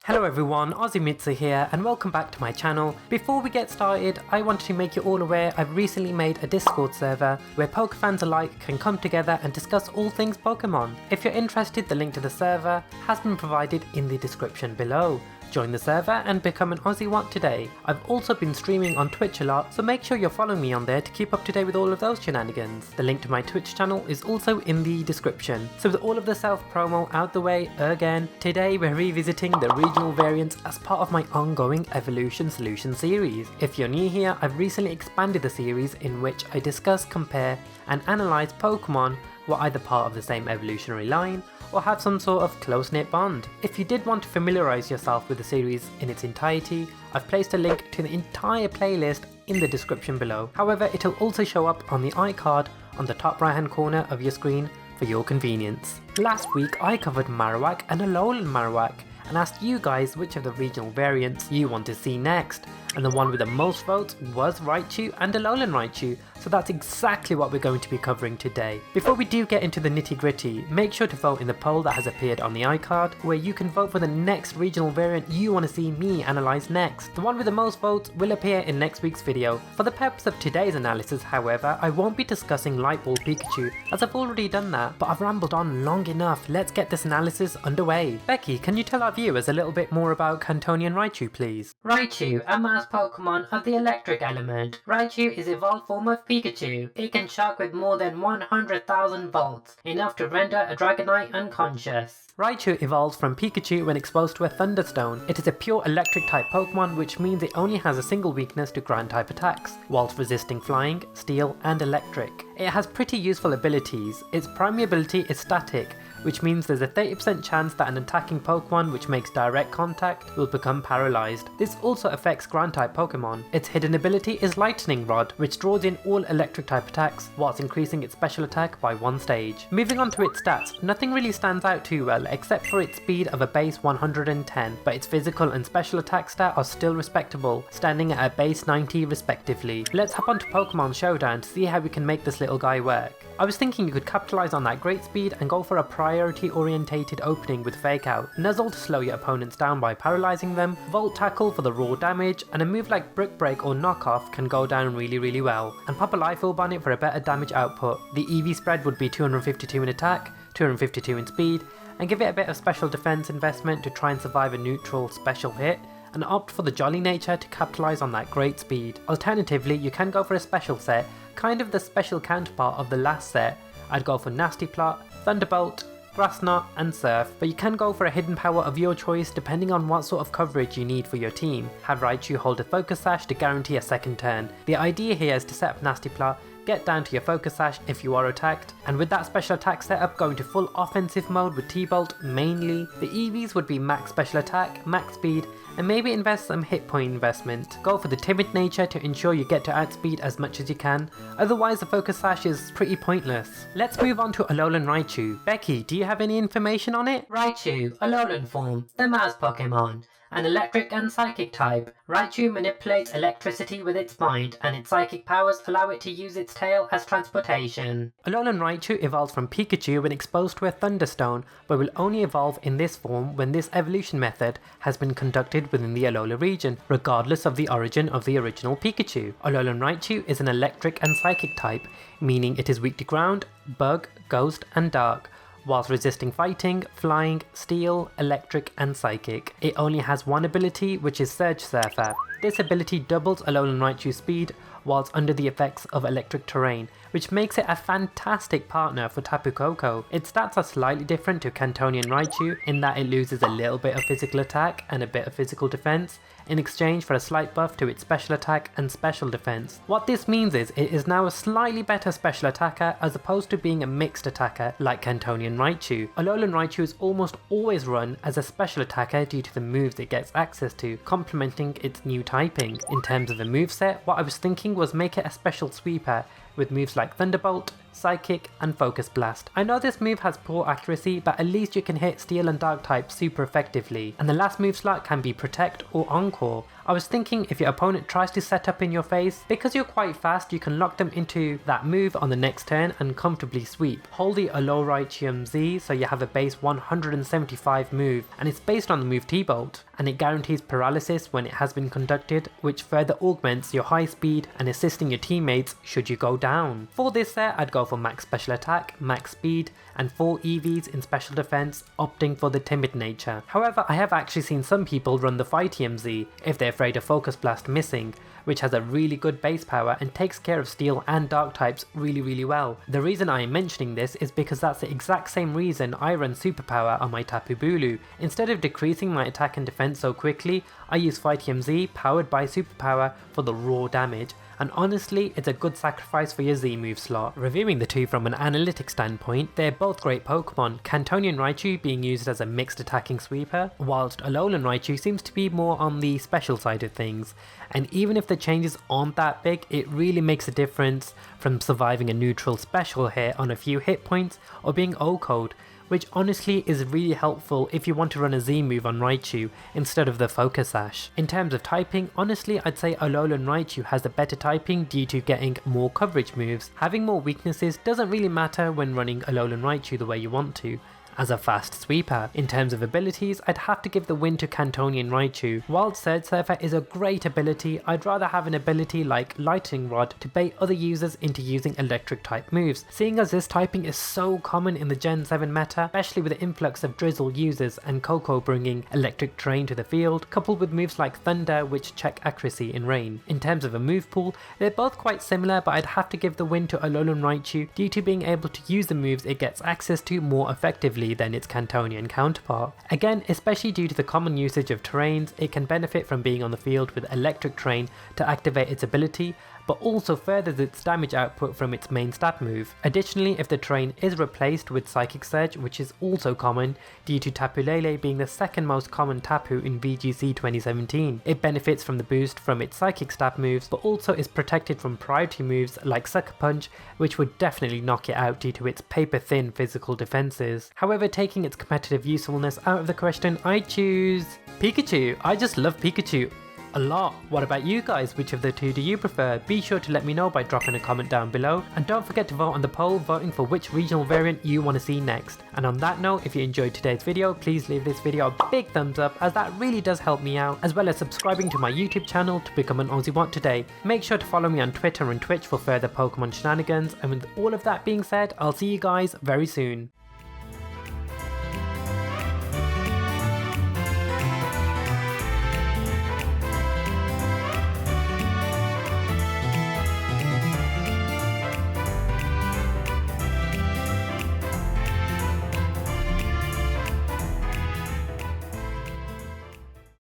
Hello everyone, Ozzymitsu here and welcome back to my channel. Before we get started, I wanted to make you all aware I've recently made a Discord server where Pokefans alike can come together and discuss all things Pokemon. If you're interested, the link to the server has been provided in the description below. Join the server and become an Ozzywatt today. I've also been streaming on Twitch a lot, so make sure you're following me on there to keep up to date with all of those shenanigans. The link to my Twitch channel is also in the description. So with all of the self-promo out the way again, today we're revisiting the regional variants as part of my ongoing Evolution Solution series. If you're new here, I've recently expanded the series in which I discuss, compare and analyse Pokemon who are either part of the same evolutionary line or have some sort of close-knit bond. If you did want to familiarise yourself with the series in its entirety, I've placed a link to the entire playlist in the description below. However, it'll also show up on the iCard on the top right hand corner of your screen for your convenience. Last week I covered Marowak and Alolan Marowak and asked you guys which of the regional variants you want to see next, and the one with the most votes was Raichu and Alolan Raichu, so that's exactly what we're going to be covering today. Before we do get into the nitty gritty, make sure to vote in the poll that has appeared on the iCard, where you can vote for the next regional variant you want to see me analyse next. The one with the most votes will appear in next week's video. For the purpose of today's analysis, however, I won't be discussing Lightball Pikachu as I've already done that, but I've rambled on long enough. Let's get this analysis underway. Becky, can you tell our viewers a little bit more about Kantonian Raichu, please? Raichu, a mass Pokemon of the electric element. Raichu is evolved form of Pikachu. It can shock with more than 100,000 volts, enough to render a Dragonite unconscious. Raichu evolves from Pikachu when exposed to a Thunderstone. It is a pure electric type Pokemon, which means it only has a single weakness to ground type attacks, whilst resisting flying, steel and electric. It has pretty useful abilities. Its primary ability is static, which means there's a 30% chance that an attacking Pokemon which makes direct contact will become paralysed. This also affects ground type Pokemon. Its hidden ability is Lightning Rod, which draws in all electric type attacks whilst increasing its special attack by 1 stage. Moving on to its stats, nothing really stands out too well except for its speed of a base 110, but its physical and special attack stat are still respectable, standing at a base 90 respectively. Let's hop onto Pokemon Showdown to see how we can make this little guy work. I was thinking you could capitalise on that great speed and go for a priority orientated opening with Fake Out, Nuzzle to slow your opponents down by paralysing them, Volt Tackle for the raw damage, and a move like Brick Break or Knock Off can go down really well, and pop a Life Orb on it for a better damage output. The EV spread would be 252 in attack, 252 in speed, and give it a bit of special defense investment to try and survive a neutral special hit, and opt for the Jolly nature to capitalise on that great speed. Alternatively, you can go for a special set, kind of the special counterpart of the last set. I'd go for Nasty Plot, Thunderbolt, Grass Knot and Surf, but you can go for a hidden power of your choice depending on what sort of coverage you need for your team. Have Raichu hold a Focus Sash to guarantee a second turn. The idea here is to set up Nasty Plot, get down to your Focus Sash if you are attacked, and with that special attack setup go into full offensive mode with T-Bolt mainly. The EVs would be max special attack, max speed, and maybe invest some hit point investment. Go for the timid nature to ensure you get to outspeed as much as you can, otherwise the Focus Sash is pretty pointless. Let's move on to Alolan Raichu. Becky, do you have any information on it? Raichu, Alolan form, the mouse Pokemon. An electric and psychic type, Raichu manipulates electricity with its mind, and its psychic powers allow it to use its tail as transportation. Alolan Raichu evolves from Pikachu when exposed to a Thunderstone, but will only evolve in this form when this evolution method has been conducted within the Alola region, regardless of the origin of the original Pikachu. Alolan Raichu is an electric and psychic type, meaning it is weak to ground, bug, ghost and dark, whilst resisting fighting, flying, steel, electric and psychic. It only has one ability, which is Surge Surfer. This ability doubles Alolan Raichu's speed whilst under the effects of electric terrain, which makes it a fantastic partner for Tapu Koko. Its stats are slightly different to Kantonian Raichu in that it loses a little bit of physical attack and a bit of physical defense in exchange for a slight buff to its special attack and special defense. What this means is it is now a slightly better special attacker as opposed to being a mixed attacker like Kantonian Raichu. Alolan Raichu is almost always run as a special attacker due to the moves it gets access to, complementing its new typing. In terms of the moveset, what I was thinking was make it a special sweeper with moves like Thunderbolt, Psychic, and Focus Blast. I know this move has poor accuracy, but at least you can hit Steel and Dark types super effectively, and the last move slot can be Protect or Encore. I was thinking if your opponent tries to set up in your face, because you're quite fast you can lock them into that move on the next turn and comfortably sweep. Hold the Alolan Raichu Z so you have a base 175 move, and it's based on the move T-Bolt, and it guarantees paralysis when it has been conducted, which further augments your high speed and assisting your teammates should you go down. For this set I'd go for max special attack, max speed, and 4 EVs in special defense, opting for the timid nature. However, I have actually seen some people run the Fighty MZ if they're afraid of Focus Blast missing, which has a really good base power and takes care of Steel and Dark types really well. The reason I am mentioning this is because that's the exact same reason I run Superpower on my Tapu Bulu. Instead of decreasing my attack and defense so quickly, I use Fighty MZ powered by Superpower for the raw damage, and honestly it's a good sacrifice for your Z move slot. Reviewing the two from an analytic standpoint, they're both great Pokemon, Kantonian Raichu being used as a mixed attacking sweeper, whilst Alolan Raichu seems to be more on the special side of things, and even if the changes aren't that big, it really makes a difference from surviving a neutral special hit on a few hit points or being O-code, which honestly is really helpful if you want to run a Z move on Raichu instead of the Focus Sash. In terms of typing, honestly I'd say Alolan Raichu has the better typing due to getting more coverage moves. Having more weaknesses doesn't really matter when running Alolan Raichu the way you want to, as a fast sweeper. In terms of abilities, I'd have to give the win to Kantonian Raichu. While Surge Surfer is a great ability, I'd rather have an ability like Lightning Rod to bait other users into using electric type moves, seeing as this typing is so common in the Gen 7 meta, especially with the influx of Drizzle users and Coco bringing electric terrain to the field, coupled with moves like Thunder which check accuracy in rain. In terms of a move pool, they're both quite similar, but I'd have to give the win to Alolan Raichu due to being able to use the moves it gets access to more effectively than its Kantonian counterpart. Again, especially due to the common usage of terrains, it can benefit from being on the field with electric terrain to activate its ability, but also furthers its damage output from its main stat move. Additionally, if the terrain is replaced with Psychic Surge, which is also common due to Tapu Lele being the second most common Tapu in VGC 2017, it benefits from the boost from its Psychic stat moves, but also is protected from priority moves like Sucker Punch, which would definitely knock it out due to its paper thin physical defenses. However, taking its competitive usefulness out of the question, I choose Pikachu. I just love Pikachu a lot. What about you guys? Which of the two do you prefer? Be sure to let me know by dropping a comment down below, and don't forget to vote on the poll voting for which regional variant you want to see next. And on that note, if you enjoyed today's video, please leave this video a big thumbs up as that really does help me out, as well as subscribing to my YouTube channel to become an Ozzymitsu today. Make sure to follow me on Twitter and Twitch for further Pokemon shenanigans, and with all of that being said, I'll see you guys very soon.